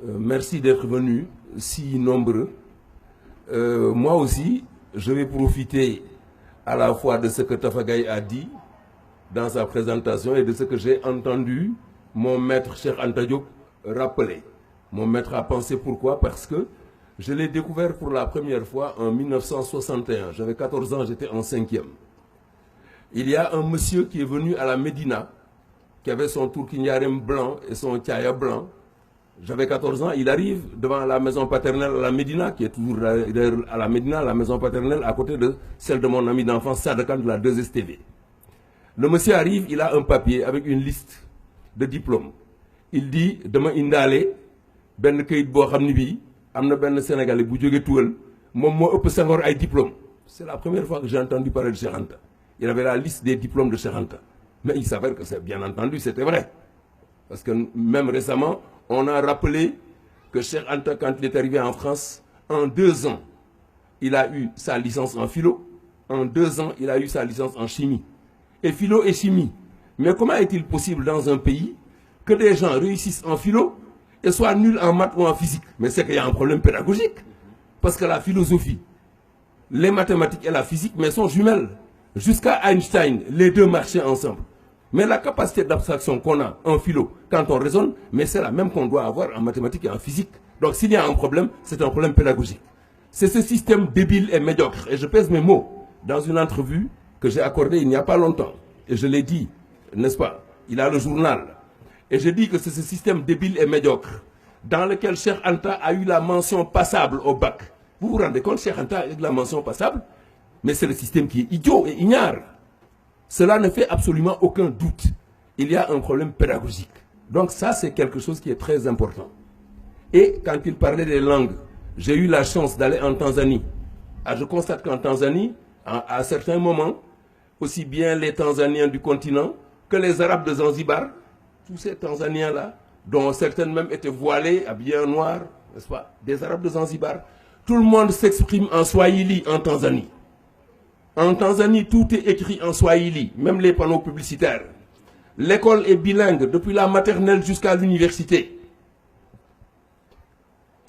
Merci d'être venus si nombreux. Moi aussi, je vais profiter à la fois de ce que Tafagaï a dit dans sa présentation et de ce que j'ai entendu mon maître Cheikh Anta Diop rappeler. Mon maître a pensé pourquoi? Parce que je l'ai découvert pour la première fois en 1961. J'avais 14 ans, j'étais en 5e. Il y a un monsieur qui est venu à la Médina, qui avait son tourkinyarem blanc et son tchaya blanc. J'avais 14 ans, il arrive devant la maison paternelle à la Médina, qui est toujours à la Médina, la maison paternelle à côté de celle de mon ami d'enfance, Sadakan de la 2STV. Le monsieur arrive, il a un papier avec une liste de diplômes. Il dit, demain indale, ben kayit bo xamni bi amna ben Sénégalais bu jóge tugal mom mo ëpp Senghor ay diplômes. C'est la première fois que j'ai entendu parler de Cheikh Anta. Il avait la liste des diplômes de Cheikh Anta. Mais il s'avère que c'est bien entendu, c'était vrai. Parce que même récemment, on a rappelé que Cheikh Anta, quand il est arrivé en France, en 2 ans, il a eu sa licence en philo. En 2 ans, il a eu sa licence en chimie. Et philo et chimie. Mais comment est-il possible dans un pays que des gens réussissent en philo et soient nuls en maths ou en physique? Mais c'est qu'il y a un problème pédagogique. Parce que la philosophie, les mathématiques et la physique, mais sont jumelles. Jusqu'à Einstein, les deux marchaient ensemble. Mais la capacité d'abstraction qu'on a en philo, quand on raisonne, mais c'est la même qu'on doit avoir en mathématiques et en physique. Donc s'il y a un problème, c'est un problème pédagogique. C'est ce système débile et médiocre. Et je pèse mes mots dans une entrevue que j'ai accordée il n'y a pas longtemps. Et je l'ai dit, n'est-ce pas? Il a le journal. Et je dis que c'est ce système débile et médiocre dans lequel Cheikh Anta a eu la mention passable au bac. Vous vous rendez compte, Cheikh Anta a eu la mention passable? Mais c'est le système qui est idiot et ignare. Cela ne fait absolument aucun doute. Il y a un problème pédagogique. Donc ça, c'est quelque chose qui est très important. Et quand il parlait des langues, j'ai eu la chance d'aller en Tanzanie. Je constate qu'en Tanzanie, à certains moments, aussi bien les Tanzaniens du continent que les Arabes de Zanzibar, tous ces Tanzaniens-là, dont certaines même étaient voilés, habillés en noir, n'est-ce pas, des Arabes de Zanzibar, tout le monde s'exprime en Swahili en Tanzanie. En Tanzanie, tout est écrit en Swahili, même les panneaux publicitaires. L'école est bilingue depuis la maternelle jusqu'à l'université.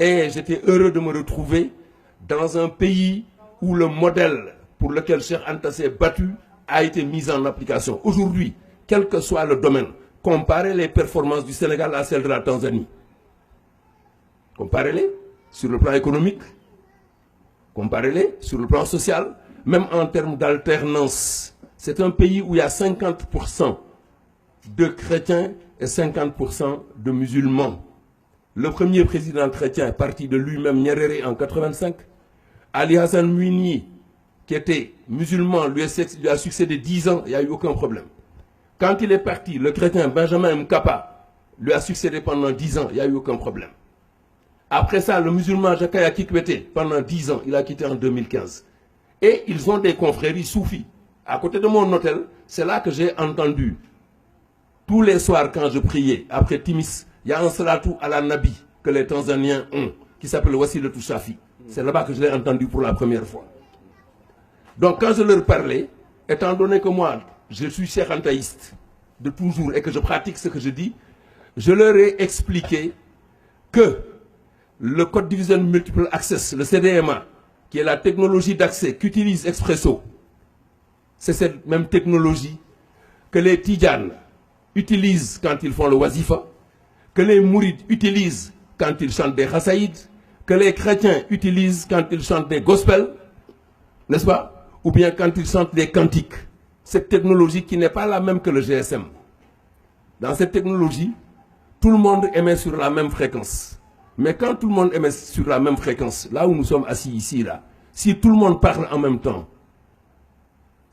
Et j'étais heureux de me retrouver dans un pays où le modèle pour lequel Cheikh Anta s'est battu a été mis en application. Aujourd'hui, quel que soit le domaine, comparez les performances du Sénégal à celles de la Tanzanie. Comparez-les sur le plan économique, comparez-les sur le plan social, même en termes d'alternance. C'est un pays où il y a 50% de chrétiens et 50% de musulmans. Le premier président chrétien est parti de lui-même, Nyerere, en 85. Ali Hassan Mwinyi, qui était musulman, lui a succédé 10 ans, il n'y a eu aucun problème. Quand il est parti, le chrétien Benjamin Mkapa lui a succédé pendant 10 ans, il n'y a eu aucun problème. Après ça, le musulman Jakaya Kikwete, pendant 10 ans, il a quitté en 2015. Et ils ont des confréries soufis. À côté de mon hôtel, c'est là que j'ai entendu, tous les soirs quand je priais, après Timis, il y a un salatou à la Nabi que les Tanzaniens ont, qui s'appelle Wassilatou Shafi. C'est là-bas que je l'ai entendu pour la première fois. Donc quand je leur parlais, étant donné que moi, je suis Cheikh Antaïste de toujours et que je pratique ce que je dis, je leur ai expliqué que le Code Division Multiple Access, le CDMA, qui est la technologie d'accès qu'utilise Expresso, c'est cette même technologie que les Tidjanes utilisent quand ils font le Wazifa, que les Mourides utilisent quand ils chantent des Khassaïd, que les chrétiens utilisent quand ils chantent des gospels, n'est-ce pas? Ou bien quand ils chantent des cantiques. Cette technologie qui n'est pas la même que le GSM. Dans cette technologie, tout le monde émet sur la même fréquence. Mais quand tout le monde émet sur la même fréquence, là où nous sommes assis ici, là, si tout le monde parle en même temps,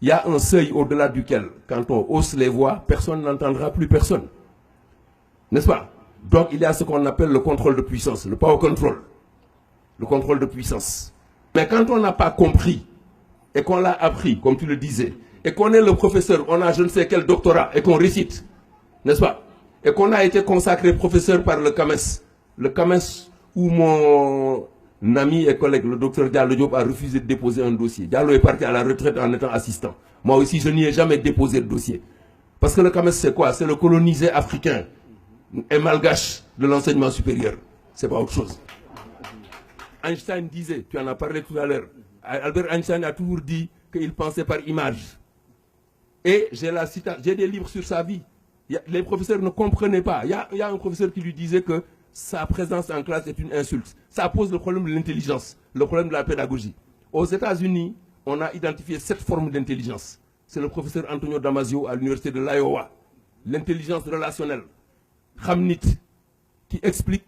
il y a un seuil au-delà duquel, quand on hausse les voix, personne n'entendra plus personne. N'est-ce pas? Donc il y a ce qu'on appelle le contrôle de puissance, le power control. Le contrôle de puissance. Mais quand on n'a pas compris, et qu'on l'a appris, comme tu le disais, et qu'on est le professeur, on a je ne sais quel doctorat, et qu'on récite, n'est-ce pas? Et qu'on a été consacré professeur par le CAMES où mon ami et collègue, le docteur Diallo Diop, a refusé de déposer un dossier. Diallo est parti à la retraite en étant assistant. Moi aussi, je n'y ai jamais déposé de dossier. Parce que le CAMES, c'est quoi? C'est le colonisé africain et malgache de l'enseignement supérieur. c'est pas autre chose. Einstein disait, tu en as parlé tout à l'heure, Albert Einstein a toujours dit qu'il pensait par image. Et j'ai des livres sur sa vie. Les professeurs ne comprenaient pas. Il y a un professeur qui lui disait que sa présence en classe est une insulte. Ça pose le problème de l'intelligence, le problème de la pédagogie. Aux États-Unis, on a identifié 7 formes d'intelligence. C'est le professeur Antonio Damasio à l'université de l'Iowa. L'intelligence relationnelle, Hamnit, qui explique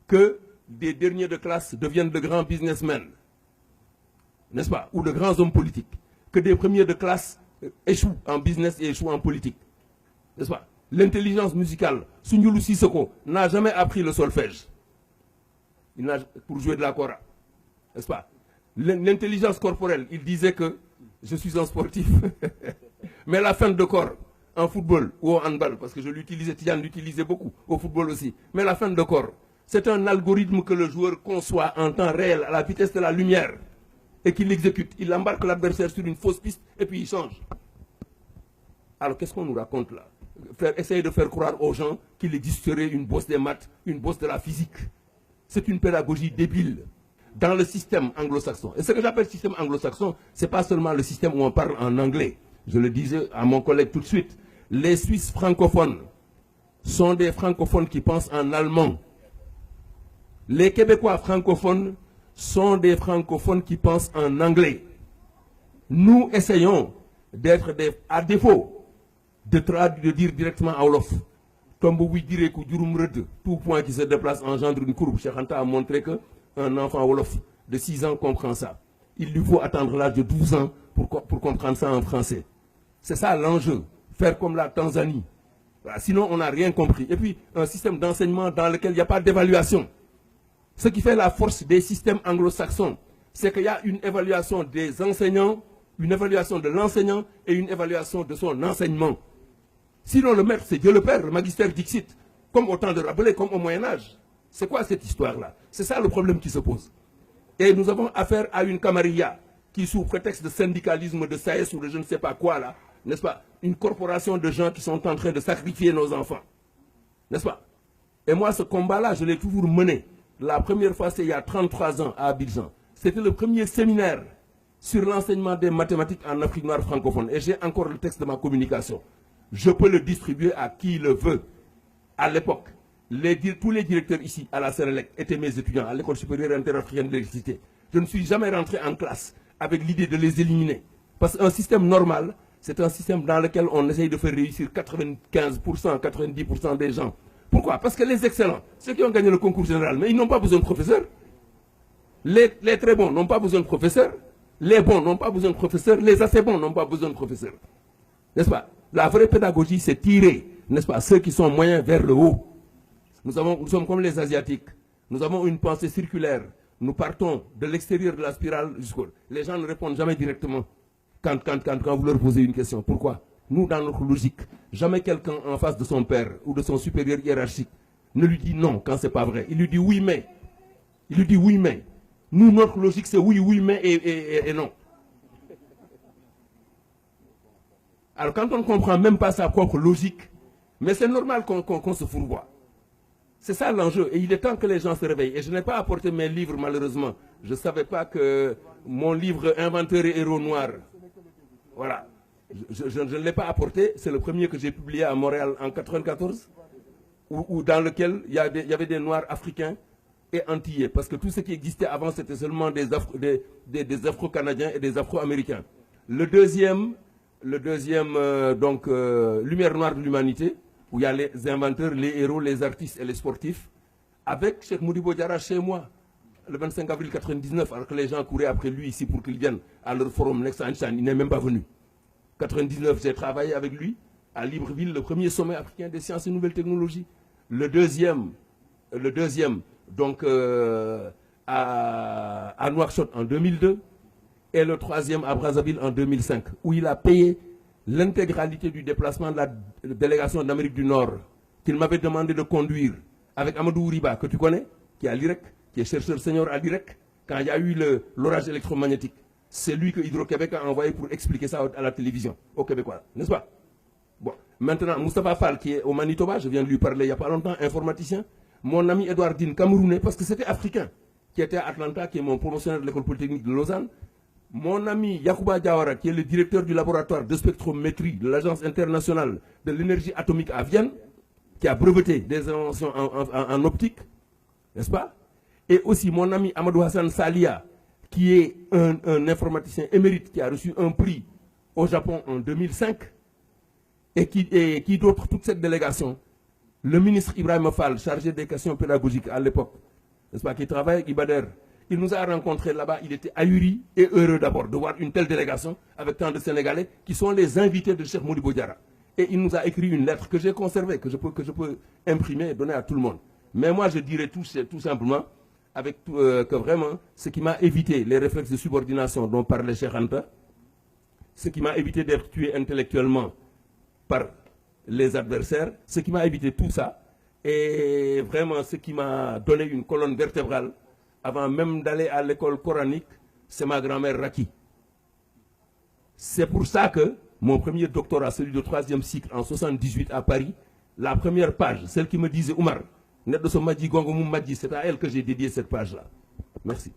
que des derniers de classe deviennent de grands businessmen, n'est-ce pas, ou de grands hommes politiques, que des premiers de classe échouent en business et échouent en politique, n'est-ce pas. L'intelligence musicale, Sundiulu Sissoko n'a jamais appris le solfège pour jouer de la kora, n'est-ce pas. L'intelligence corporelle, il disait que je suis un sportif, mais la fin de corps, en football ou en handball, parce que je l'utilisais, Tidiane l'utilisait beaucoup, au football aussi, mais la fin de corps, c'est un algorithme que le joueur conçoit en temps réel, à la vitesse de la lumière, et qu'il l'exécute. Il embarque l'adversaire sur une fausse piste, et puis il change. Alors qu'est-ce qu'on nous raconte là? Essayer de faire croire aux gens qu'il existerait une bosse des maths, une bosse de la physique. C'est une pédagogie débile. Dans le système anglo-saxon. Et ce que j'appelle système anglo-saxon, ce n'est pas seulement le système où on parle en anglais. Je le disais à mon collègue tout de suite. Les Suisses francophones sont des francophones qui pensent en allemand. Les Québécois francophones sont des francophones qui pensent en anglais. Nous essayons d'être à défaut de dire directement à Wolof. Tout point qui se déplace engendre une courbe. Cheikh Anta a montré qu'un enfant Wolof de 6 ans comprend ça. Il lui faut attendre l'âge de 12 ans pour comprendre ça en français. C'est ça l'enjeu. Faire comme la Tanzanie. Voilà, sinon, on n'a rien compris. Et puis, un système d'enseignement dans lequel il n'y a pas d'évaluation. Ce qui fait la force des systèmes anglo-saxons, c'est qu'il y a une évaluation des enseignants, une évaluation de l'enseignant et une évaluation de son enseignement. Sinon, le maître, c'est Dieu le Père, le magistère dixit, comme au temps de Rabelais, comme au Moyen-Âge. C'est quoi cette histoire-là? C'est ça le problème qui se pose. Et nous avons affaire à une camarilla qui, sous prétexte de syndicalisme, de SAES ou de je ne sais pas quoi, là, n'est-ce pas, une corporation de gens qui sont en train de sacrifier nos enfants. N'est-ce pas? Et moi, ce combat-là, je l'ai toujours mené. La première fois, c'est il y a 33 ans à Abidjan. C'était le premier séminaire sur l'enseignement des mathématiques en Afrique noire francophone. Et j'ai encore le texte de ma communication. Je peux le distribuer à qui le veut. À l'époque, tous les directeurs ici, à la Sénélec, étaient mes étudiants à l'École supérieure interafricaine d'électricité. Je ne suis jamais rentré en classe avec l'idée de les éliminer. Parce qu'un système normal, c'est un système dans lequel on essaye de faire réussir 95%, 90% des gens. Pourquoi? Parce que les excellents, ceux qui ont gagné le concours général, mais ils n'ont pas besoin de professeurs. Les très bons n'ont pas besoin de professeurs. Les bons n'ont pas besoin de professeurs. Les assez bons n'ont pas besoin de professeurs. N'est-ce pas? La vraie pédagogie, c'est tirer, n'est-ce pas, ceux qui sont moyens vers le haut. Nous sommes comme les Asiatiques. Nous avons une pensée circulaire. Nous partons de l'extérieur de la spirale jusqu'au... Les gens ne répondent jamais directement quand vous leur posez une question. Pourquoi? Nous, dans notre logique, jamais quelqu'un en face de son père ou de son supérieur hiérarchique ne lui dit non quand c'est pas vrai. Il lui dit oui, mais. Il lui dit oui, mais. Nous, notre logique, c'est oui, oui, mais et non. Alors, quand on ne comprend même pas sa propre logique, mais c'est normal qu'on se fourvoie. C'est ça l'enjeu. Et il est temps que les gens se réveillent. Et je n'ai pas apporté mes livres, malheureusement. Je ne savais pas que mon livre Inventeur et héros noirs, voilà. Je ne l'ai pas apporté. C'est le premier que j'ai publié à Montréal en 1994, dans lequel il y avait des Noirs africains et antillais. Parce que tout ce qui existait avant, c'était seulement des Afro-Canadiens et des Afro-Américains. Le deuxième, Lumière noire de l'humanité, où il y a les inventeurs, les héros, les artistes et les sportifs, avec Cheikh Modibo Diarra chez moi, le 25 avril 1999, alors que les gens couraient après lui ici pour qu'il vienne à leur forum Next Einstein. Il n'est même pas venu. 1999, j'ai travaillé avec lui à Libreville, le premier sommet africain des sciences et nouvelles technologies. Le deuxième donc à Nouakchott en 2002, et le troisième à Brazzaville en 2005, où il a payé l'intégralité du déplacement de la délégation d'Amérique du Nord qu'il m'avait demandé de conduire avec Amadou Riba, que tu connais, qui est à l'IREC, qui est chercheur senior à l'IREC, quand il y a eu l'orage électromagnétique. C'est lui que Hydro-Québec a envoyé pour expliquer ça à la télévision, aux Québécois, n'est-ce pas? Bon. Maintenant, Moustapha Fall, qui est au Manitoba, je viens de lui parler il n'y a pas longtemps, informaticien. mon ami Edouard Dean, camerounais, parce que c'était africain, qui était à Atlanta, qui est mon promotionnaire de l'école polytechnique de Lausanne. Mon ami Yacouba Diawara, qui est le directeur du laboratoire de spectrométrie de l'Agence internationale de l'énergie atomique à Vienne, qui a breveté des inventions en optique, n'est-ce pas? Et aussi mon ami Amadou Hassan Salia, qui est un informaticien émérite, qui a reçu un prix au Japon en 2005, et qui d'autre, toute cette délégation. Le ministre Ibrahim Fall, chargé des questions pédagogiques à l'époque, n'est-ce pas, qui travaille avec Ibader, il nous a rencontrés là-bas, il était ahuri et heureux d'abord de voir une telle délégation avec tant de Sénégalais qui sont les invités de Cheikh Modibo Diarra. Et il nous a écrit une lettre que j'ai conservée, que je peux imprimer et donner à tout le monde. Mais moi, je dirais tout simplement que vraiment, ce qui m'a évité les réflexes de subordination dont parlait Cheikh Anta, ce qui m'a évité d'être tué intellectuellement par les adversaires, ce qui m'a évité tout ça, et vraiment ce qui m'a donné une colonne vertébrale, avant même d'aller à l'école coranique, c'est ma grand-mère Raki. C'est pour ça que mon premier doctorat, celui de 3e cycle en 78 à Paris, la première page, celle qui me disait Oumar, c'est à elle que j'ai dédié cette page-là. Merci.